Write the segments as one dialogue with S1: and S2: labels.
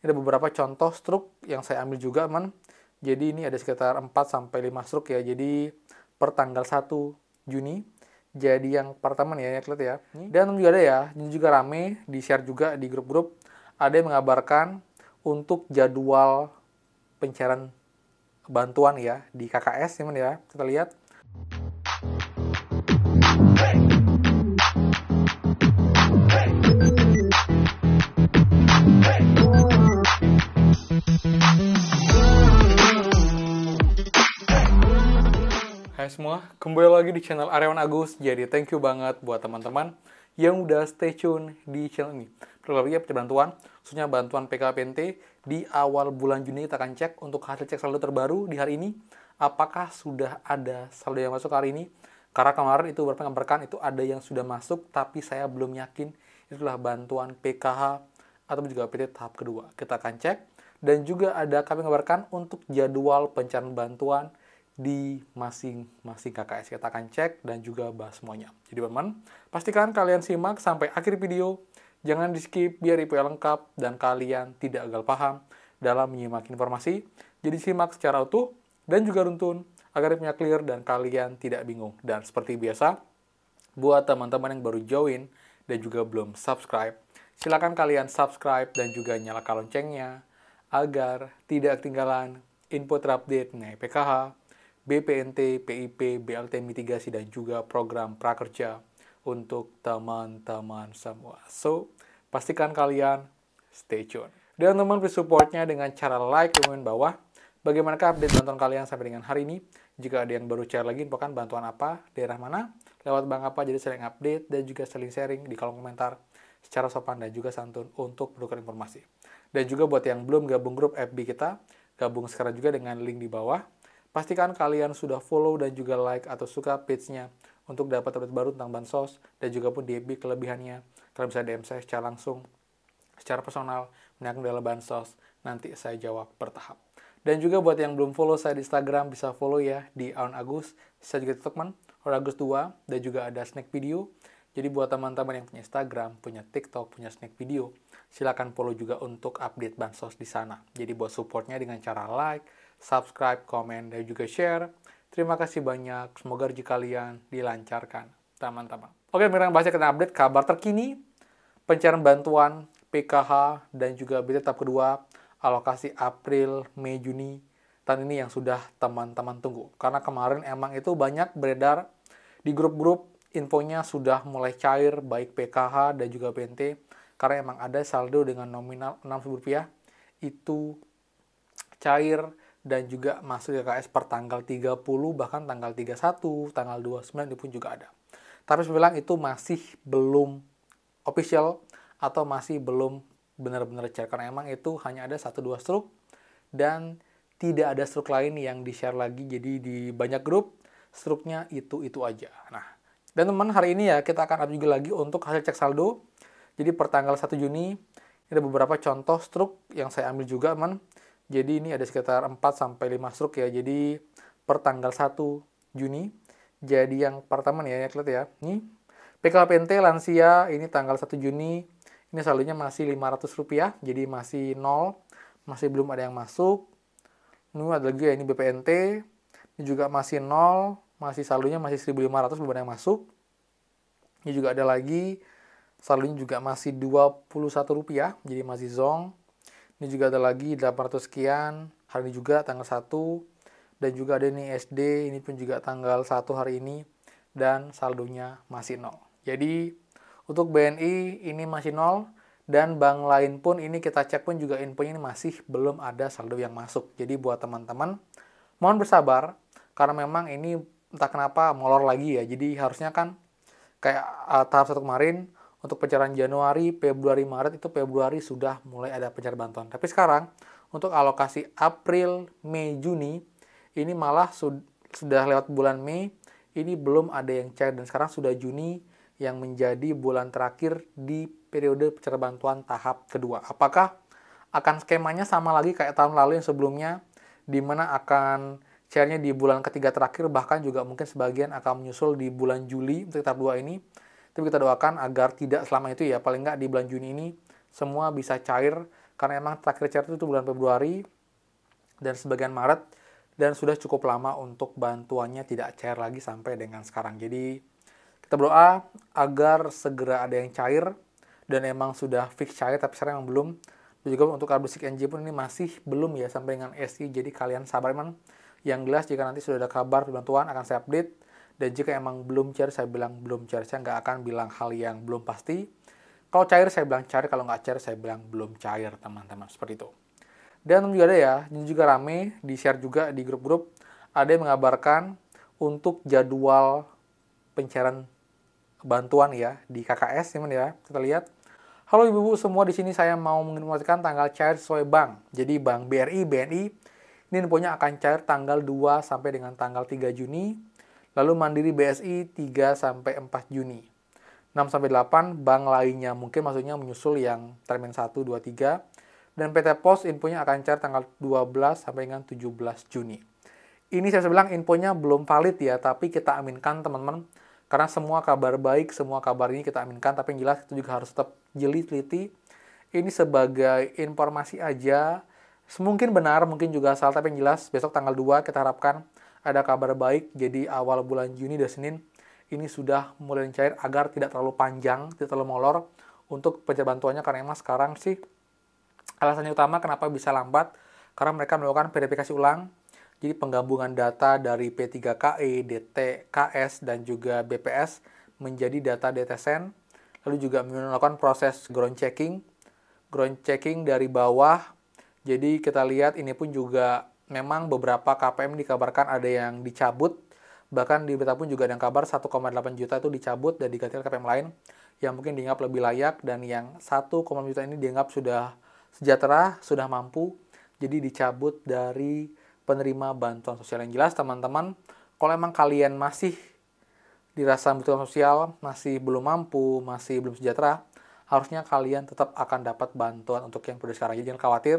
S1: Ini ada beberapa contoh struk yang saya ambil juga, teman. Jadi ini ada sekitar 4-5 struk ya. Jadi per tanggal 1 Juni. Jadi yang pertama nih ya, lihat ya. Dan juga ada ya, ini juga rame, di-share juga di grup-grup. Ada yang mengabarkan untuk jadwal pencairan bantuan ya di KKS, teman ya. Kita lihat. Hai semua, kembali lagi di channel Aryawan Agus. Jadi thank you banget buat teman-teman yang udah stay tune di channel ini. Terlebih ya bantuan, khususnya bantuan PKPNT di awal bulan Juni kita akan cek untuk hasil cek saldo terbaru di hari ini. Apakah sudah ada saldo yang masuk hari ini? Karena kemarin itu berpengabarkan itu ada yang sudah masuk, tapi saya belum yakin itulah bantuan PKH atau juga PT tahap kedua. Kita akan cek. Dan juga ada kami mengabarkan untuk jadwal pencairan bantuan di masing-masing KKS. Kita akan cek dan juga bahas semuanya. Jadi teman-teman, pastikan kalian simak sampai akhir video. Jangan di-skip biar info lengkap dan kalian tidak gagal paham dalam menyimak informasi. Jadi simak secara utuh dan juga runtun agar infonya clear dan kalian tidak bingung. Dan seperti biasa, buat teman-teman yang baru join dan juga belum subscribe, silakan kalian subscribe dan juga nyalakan loncengnya agar tidak ketinggalan info terupdate mengenai PKH, BPNT, PIP, BLT mitigasi, dan juga program prakerja untuk teman-teman semua. So, pastikan kalian stay tune. Dan teman supportnya dengan cara like di komen bawah. Bagaimanakah update bantuan kalian sampai dengan hari ini? Jika ada yang baru share lagi, infokan bantuan apa, daerah mana, lewat bank apa, jadi saling update dan juga saling sharing di kolom komentar secara sopan dan juga santun untuk bertukar informasi. Dan juga buat yang belum gabung grup FB kita, gabung sekarang juga dengan link di bawah. Pastikan kalian sudah follow dan juga like atau suka page-nya untuk dapat update baru tentang bansos dan juga pun di FB kelebihannya. Kalian bisa DM saya secara langsung, secara personal, mengenai dalam bansos. Nanti saya jawab bertahap. Dan juga buat yang belum follow saya di Instagram, bisa follow ya di Aryawan Agus. Saya juga TikTok Aryawan Agus 2, dan juga ada snack video. Jadi buat teman-teman yang punya Instagram, punya TikTok, punya snack video, silakan follow juga untuk update bansos di sana. Jadi buat supportnya dengan cara like, subscribe, komen, dan juga share. Terima kasih banyak. Semoga rezeki kalian dilancarkan, teman-teman. Oke, sekarang bahasnya kita update kabar terkini pencairan bantuan PKH dan juga BT tahap kedua alokasi April, Mei, Juni tahun ini yang sudah teman-teman tunggu. Karena kemarin emang itu banyak beredar di grup-grup, infonya sudah mulai cair baik PKH dan juga BNT karena emang ada saldo dengan nominal Rp6.000 itu cair dan juga masuk ke KS per tanggal 30, bahkan tanggal 31, tanggal 29 itu pun juga ada. Tapi saya bilang itu masih belum official atau masih belum benar-benar cair karena emang itu hanya ada 1-2 struk dan tidak ada struk lain yang di-share lagi. Jadi di banyak grup struknya itu aja. Nah, dan teman hari ini ya kita akan update juga lagi untuk hasil cek saldo. Jadi per tanggal 1 Juni ini ada beberapa contoh struk yang saya ambil juga, teman. Jadi ini ada sekitar 4-5 struk ya. Jadi per tanggal 1 Juni. Jadi yang pertama nih ya, lihat ya. Ini PKPNT lansia ini tanggal 1 Juni. Ini saldonya masih Rp500, jadi masih nol. Masih belum ada yang masuk. Ini ada lagi ya, ini BPNT. Ini juga masih nol. Masih saldonya masih Rp1.500, belum ada yang masuk. Ini juga ada lagi. Saldonya juga masih Rp21, jadi masih zong. Ini juga ada lagi 800 sekian, hari ini juga tanggal 1. Dan juga ada ini SD, ini pun juga tanggal 1 hari ini. Dan saldonya masih nol. Jadi untuk BNI ini masih nol. Dan bank lain pun ini kita cek pun juga infonya ini masih belum ada saldo yang masuk. Jadi buat teman-teman, mohon bersabar. Karena memang ini entah kenapa molor lagi ya. Jadi harusnya kan kayak tahap 1 kemarin, untuk pencairan Januari, Februari, Maret itu Februari sudah mulai ada pencairan bantuan. Tapi sekarang untuk alokasi April, Mei, Juni ini malah sudah lewat bulan Mei, ini belum ada yang cair dan sekarang sudah Juni yang menjadi bulan terakhir di periode pencairan bantuan tahap kedua. Apakah akan skemanya sama lagi kayak tahun lalu yang sebelumnya di mana akan cairnya di bulan ketiga terakhir, bahkan juga mungkin sebagian akan menyusul di bulan Juli untuk tahap 2 ini. Tapi kita doakan agar tidak selama itu ya, paling nggak di bulan Juni ini semua bisa cair karena emang terakhir cair itu bulan Februari dan sebagian Maret, dan sudah cukup lama untuk bantuannya tidak cair lagi sampai dengan sekarang. Jadi kita berdoa agar segera ada yang cair, dan emang sudah fix cair tapi sekarang emang belum. Dan juga untuk kartu basic NJ pun ini masih belum ya sampai dengan SI, jadi kalian sabar emang. Yang jelas jika nanti sudah ada kabar bantuan akan saya update, dan jika emang belum cair saya bilang belum cair, saya nggak akan bilang hal yang belum pasti. Kalau cair saya bilang cair, kalau nggak cair saya bilang belum cair teman-teman, seperti itu. Dan juga ada ya, ini juga rame, di-share juga di grup-grup, ada yang mengabarkan untuk jadwal pencairan bantuan ya di KKS, teman ya. Kita lihat. Halo ibu-ibu semua, di sini saya mau menginformasikan tanggal cair sesuai bank. Jadi bank BRI, BNI, ini infonya akan cair tanggal 2 sampai dengan tanggal 3 Juni. Lalu Mandiri BSI 3 sampai 4 Juni. 6 sampai 8 bank lainnya mungkin maksudnya menyusul yang termin 1, 2, 3. Dan PT Pos infonya akan cair tanggal 12 sampai dengan 17 Juni. Ini saya bilang infonya belum valid ya, tapi kita aminkan teman-teman. Karena semua kabar baik, semua kabar ini kita aminkan, tapi yang jelas itu juga harus tetap jeli, teliti. Ini sebagai informasi aja, mungkin benar, mungkin juga salah, tapi yang jelas besok tanggal 2 kita harapkan ada kabar baik, jadi awal bulan Juni dan Senin ini sudah mulai cair agar tidak terlalu panjang, tidak terlalu molor untuk pencairan bantuannya, karena emang sekarang sih alasannya utama kenapa bisa lambat, karena mereka melakukan verifikasi ulang, jadi penggabungan data dari P3KE, DTKS, dan juga BPS menjadi data DTSEN, lalu juga melakukan proses ground checking dari bawah. Jadi kita lihat ini pun juga memang beberapa KPM dikabarkan ada yang dicabut, bahkan di berita pun juga ada yang kabar 1,8 juta itu dicabut dan diganti KPM lain yang mungkin dianggap lebih layak, dan yang 1,5 juta ini dianggap sudah sejahtera, sudah mampu, jadi dicabut dari penerima bantuan sosial. Yang jelas teman-teman, kalau emang kalian masih dirasa bantuan sosial, masih belum mampu, masih belum sejahtera, harusnya kalian tetap akan dapat bantuan untuk yang periode sekarang. Jadi jangan khawatir,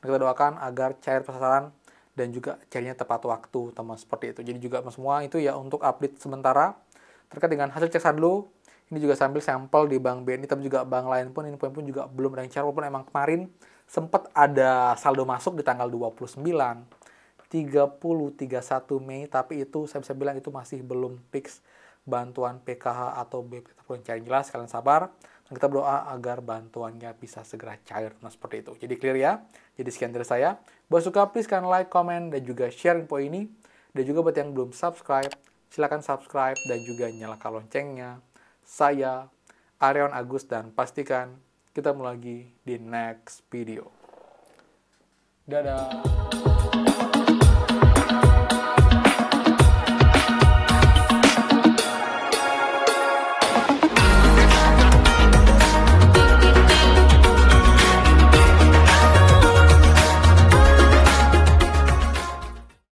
S1: kita doakan agar cair sasaran dan juga cairnya tepat waktu, teman, seperti itu. Jadi juga semua itu ya untuk update sementara terkait dengan hasil cek saldo. Ini juga sambil sampel di Bank BNI, tapi juga bank lain pun, ini pun juga belum ada yang cair, walaupun emang kemarin sempat ada saldo masuk di tanggal 29, 30, 31 Mei, tapi itu saya bisa bilang itu masih belum fix bantuan PKH atau BP ataupun cair. Jelas, kalian sabar, dan kita berdoa agar bantuannya bisa segera cair. Nah, seperti itu. Jadi clear ya. Jadi sekian dari saya. Buat suka, please kan like, comment, dan juga share info ini. Dan juga buat yang belum subscribe, silakan subscribe dan juga nyalakan loncengnya. Saya Aryawan Agus, dan pastikan kita mulai lagi di next video. Dadah.